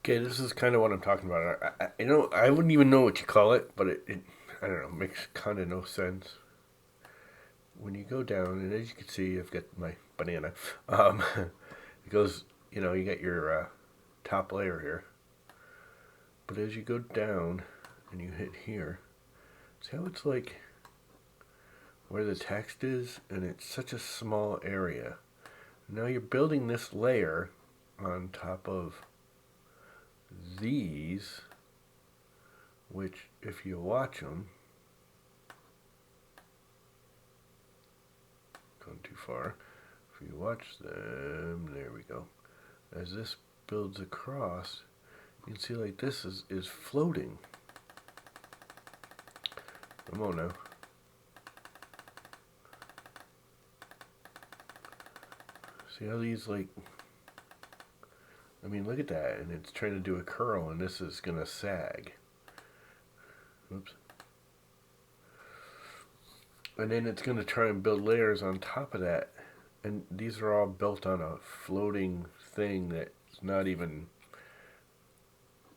Okay, this is kind of what I'm talking about. I wouldn't even know what you call it, but I don't know, makes kind of no sense. When you go down, and as you can see, I've got my banana. It goes, you got your top layer here. But as you go down and you hit here, see how it's like where the text is, and it's such a small area. Now you're building this layer on top of these, which if you watch them, gone too far. If you watch them, there we go. As this builds across, you can see like this is floating. Come on now. See how these like, I mean, look at that, and it's trying to do a curl, and this is gonna sag. Oops. And then it's gonna try and build layers on top of that, and these are all built on a floating thing that's not even,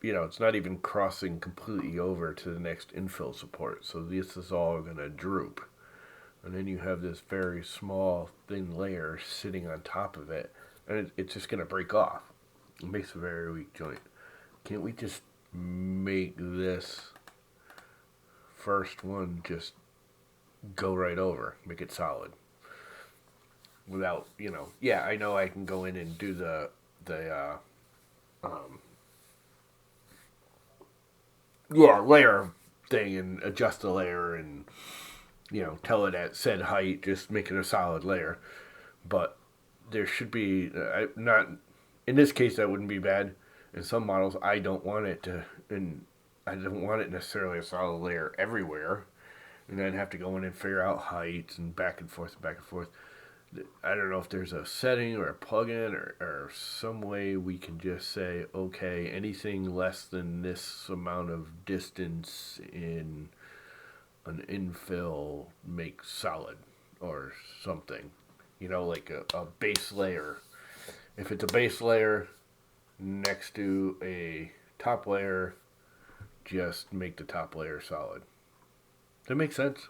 it's not even crossing completely over to the next infill support. So this is all gonna droop. And then you have this very small thin layer sitting on top of it, and it's just going to break off. It makes a very weak joint. Can't we just make this first one just go right over, make it solid, without, yeah, I know I can go in and do the layer thing and adjust the layer and tell it at said height, just make it a solid layer. But there should be, not, in this case, that wouldn't be bad. In some models, I don't want it to, and I don't want it necessarily a solid layer everywhere. And then have to go in and figure out heights and back and forth and back and forth. I don't know if there's a setting or a plugin or some way we can just say, okay, anything less than this amount of distance in an infill make solid or something. Like a base layer. If it's a base layer next to a top layer, just make the top layer solid. That makes sense.